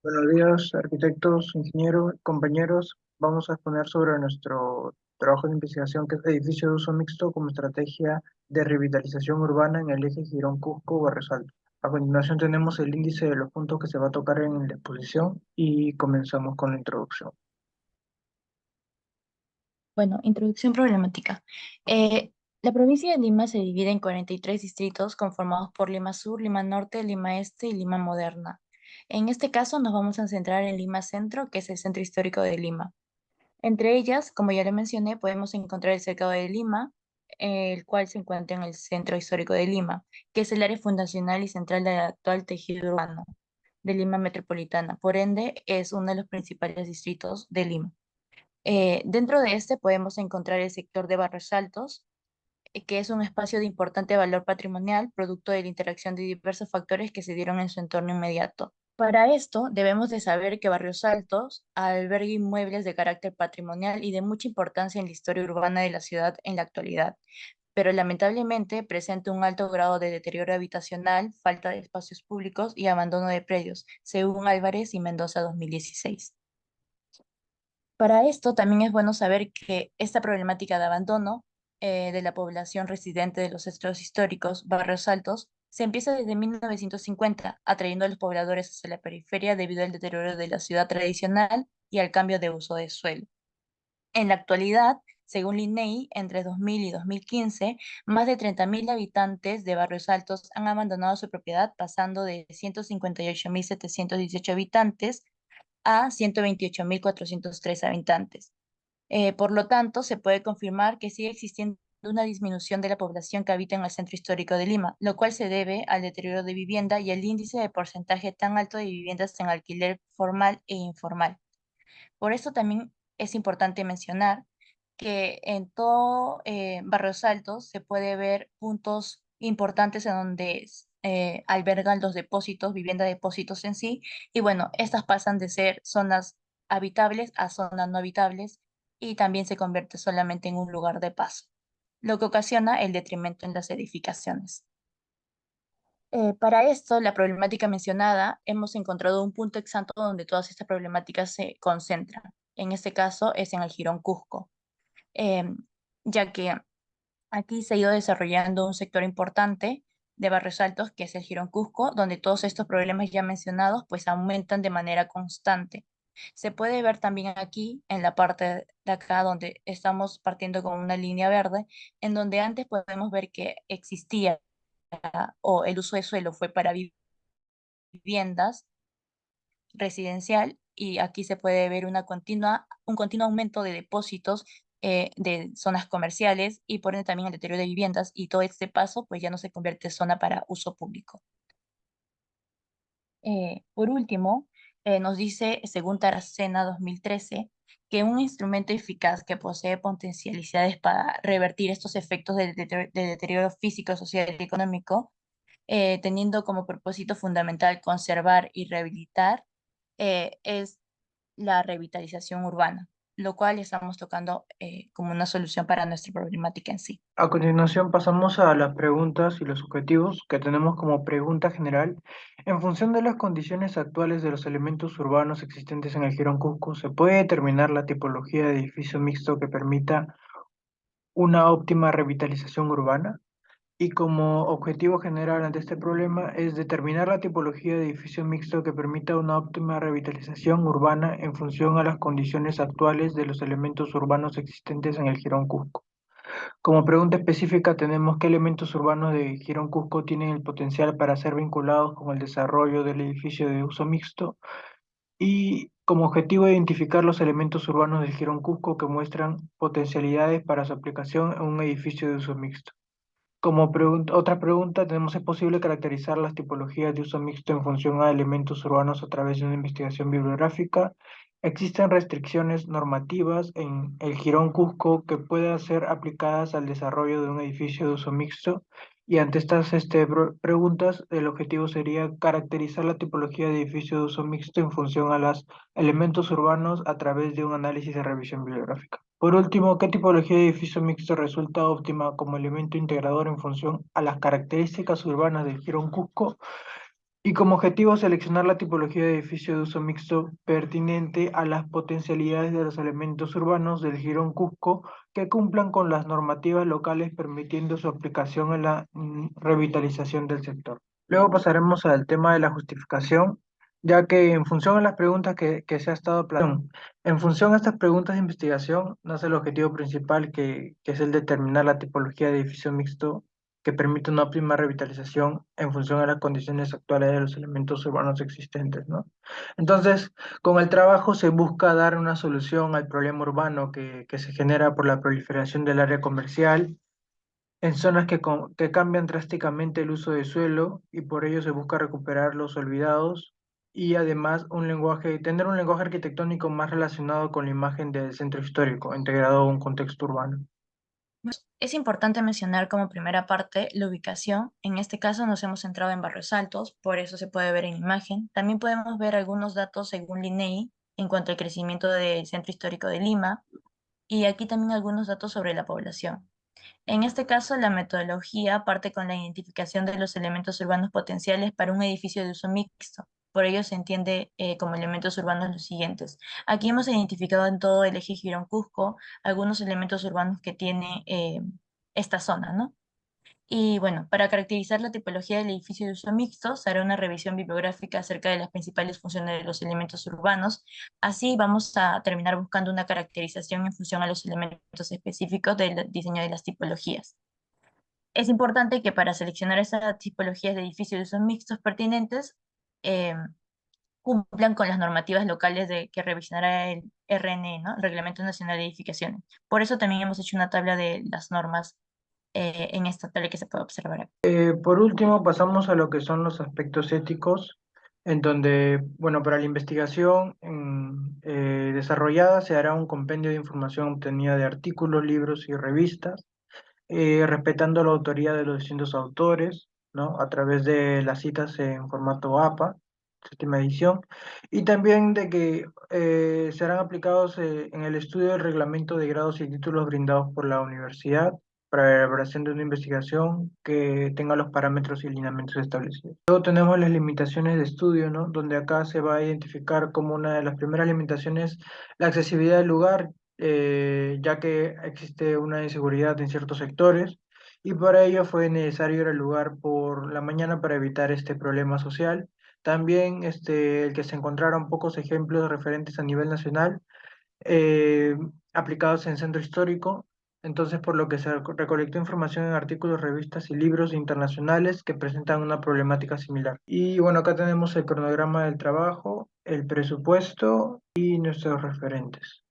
Buenos días, arquitectos, ingenieros, compañeros. Vamos a exponer sobre nuestro trabajo de investigación, que es edificio de uso mixto como estrategia de revitalización urbana en el eje Girón-Cusco-Barrios Altos. A continuación tenemos el índice de los puntos que se va a tocar en la exposición y comenzamos con la introducción. Bueno, introducción problemática. La provincia de Lima se divide en 43 distritos conformados por Lima Sur, Lima Norte, Lima Este y Lima Moderna. En este caso nos vamos a centrar en Lima Centro, que es el centro histórico de Lima. Entre ellas, como ya le mencioné, podemos encontrar el Cercado de Lima, el cual se encuentra en el centro histórico de Lima, que es el área fundacional y central del actual tejido urbano de Lima metropolitana. Por ende, es uno de los principales distritos de Lima. Dentro de este podemos encontrar el sector de Barrios Altos, que es un espacio de importante valor patrimonial, producto de la interacción de diversos factores que se dieron en su entorno inmediato. Para esto, debemos de saber que Barrios Altos alberga inmuebles de carácter patrimonial y de mucha importancia en la historia urbana de la ciudad en la actualidad, pero lamentablemente presenta un alto grado de deterioro habitacional, falta de espacios públicos y abandono de predios, según Álvarez y Mendoza 2016. Para esto también es bueno saber que esta problemática de abandono de la población residente de los centros históricos, barrios altos, se empieza desde 1950, atrayendo a los pobladores hacia la periferia debido al deterioro de la ciudad tradicional y al cambio de uso de suelo. En la actualidad, según el INEI, entre 2000 y 2015, más de 30.000 habitantes de barrios altos han abandonado su propiedad, pasando de 158.718 habitantes a 128.403 habitantes. Por lo tanto, se puede confirmar que sigue existiendo una disminución de la población que habita en el centro histórico de Lima, lo cual se debe al deterioro de vivienda y al índice de porcentaje tan alto de viviendas en alquiler formal e informal. Por eso también es importante mencionar que en todo Barrios Altos se puede ver puntos importantes en donde albergan los depósitos, vivienda depósitos en sí, y bueno, estas pasan de ser zonas habitables a zonas no habitables y también se convierte solamente en un lugar de paso, lo que ocasiona el detrimento en las edificaciones. Para esto, la problemática mencionada, hemos encontrado un punto exacto donde todas estas problemáticas se concentran. En este caso es en el Jirón Cusco, em, ya que aquí se ha ido desarrollando un sector importante de barrios altos, que es el Jirón Cusco, donde todos estos problemas ya mencionados pues aumentan de manera constante. Se puede ver también aquí en la parte de acá donde estamos partiendo con una línea verde, en donde antes podemos ver que existía o el uso de suelo fue para viviendas residencial y aquí se puede ver un continuo aumento de depósitos de zonas comerciales y por ende también el deterioro de viviendas y todo este paso pues ya no se convierte en zona para uso público. Por último, nos dice, según Taracena 2013, que un instrumento eficaz que posee potencialidades para revertir estos efectos de deterioro físico, social y económico, teniendo como propósito fundamental conservar y rehabilitar, es la revitalización urbana, lo cual estamos tocando como una solución para nuestra problemática en sí. A continuación pasamos a las preguntas y los objetivos que tenemos como pregunta general. En función de las condiciones actuales de los elementos urbanos existentes en el Jirón Cusco, ¿se puede determinar la tipología de edificio mixto que permita una óptima revitalización urbana? Y como objetivo general ante este problema es determinar la tipología de edificio mixto que permita una óptima revitalización urbana en función a las condiciones actuales de los elementos urbanos existentes en el Jirón Cusco. Como pregunta específica tenemos qué elementos urbanos de Girón Cusco tienen el potencial para ser vinculados con el desarrollo del edificio de uso mixto y como objetivo identificar los elementos urbanos del Girón Cusco que muestran potencialidades para su aplicación en un edificio de uso mixto. Como otra pregunta, tenemos, ¿es posible caracterizar las tipologías de uso mixto en función a elementos urbanos a través de una investigación bibliográfica? ¿Existen restricciones normativas en el Jirón Cusco que puedan ser aplicadas al desarrollo de un edificio de uso mixto? Y ante estas preguntas, el objetivo sería caracterizar la tipología de edificio de uso mixto en función a los elementos urbanos a través de un análisis de revisión bibliográfica. Por último, ¿qué tipología de edificio mixto resulta óptima como elemento integrador en función a las características urbanas del Jirón Cusco? Y como objetivo, seleccionar la tipología de edificio de uso mixto pertinente a las potencialidades de los elementos urbanos del Girón Cusco que cumplan con las normativas locales permitiendo su aplicación en la revitalización del sector. Luego pasaremos al tema de la justificación, ya que en función a las preguntas que se ha estado planteando, en función a estas preguntas de investigación, nace el objetivo principal que es el determinar la tipología de edificio mixto que permite una óptima revitalización en función a las condiciones actuales de los elementos urbanos existentes, ¿no? Entonces, con el trabajo se busca dar una solución al problema urbano que se genera por la proliferación del área comercial en zonas que cambian drásticamente el uso de suelo y por ello se busca recuperar los olvidados y además tener un lenguaje arquitectónico más relacionado con la imagen del centro histórico, integrado a un contexto urbano. Es importante mencionar como primera parte la ubicación. En este caso nos hemos centrado en Barrios Altos, por eso se puede ver en imagen. También podemos ver algunos datos según Linei en cuanto al crecimiento del centro histórico de Lima y aquí también algunos datos sobre la población. En este caso, la metodología parte con la identificación de los elementos urbanos potenciales para un edificio de uso mixto. Por ello se entiende como elementos urbanos los siguientes. Aquí hemos identificado en todo el eje Girón-Cusco algunos elementos urbanos que tiene esta zona, ¿no? Y bueno, para caracterizar la tipología del edificio de uso mixto, se hará una revisión bibliográfica acerca de las principales funciones de los elementos urbanos. Así vamos a terminar buscando una caracterización en función a los elementos específicos del diseño de las tipologías. Es importante que para seleccionar esas tipologías de edificios de usos mixtos pertinentes, eh, cumplan con las normativas locales que revisionará el RNE, ¿no? El Reglamento Nacional de Edificaciones. Por eso también hemos hecho una tabla de las normas en esta tabla que se puede observar acá. Por último, pasamos a lo que son los aspectos éticos, en donde, bueno, para la investigación desarrollada se hará un compendio de información obtenida de artículos, libros y revistas, respetando la autoría de los distintos autores, ¿no? A través de las citas en formato APA, séptima edición, y también de que serán aplicados en el estudio del reglamento de grados y títulos brindados por la universidad para la elaboración de una investigación que tenga los parámetros y lineamientos establecidos. Luego tenemos las limitaciones de estudio, ¿no? Donde acá se va a identificar como una de las primeras limitaciones la accesibilidad del lugar, ya que existe una inseguridad en ciertos sectores y para ello fue necesario ir al lugar por la mañana para evitar este problema social. También el que se encontraron pocos ejemplos referentes a nivel nacional eh, aplicados en centro histórico, entonces por lo que se recolectó información en artículos, revistas y libros internacionales que presentan una problemática similar. Y bueno, acá tenemos el cronograma del trabajo, el presupuesto y nuestros referentes.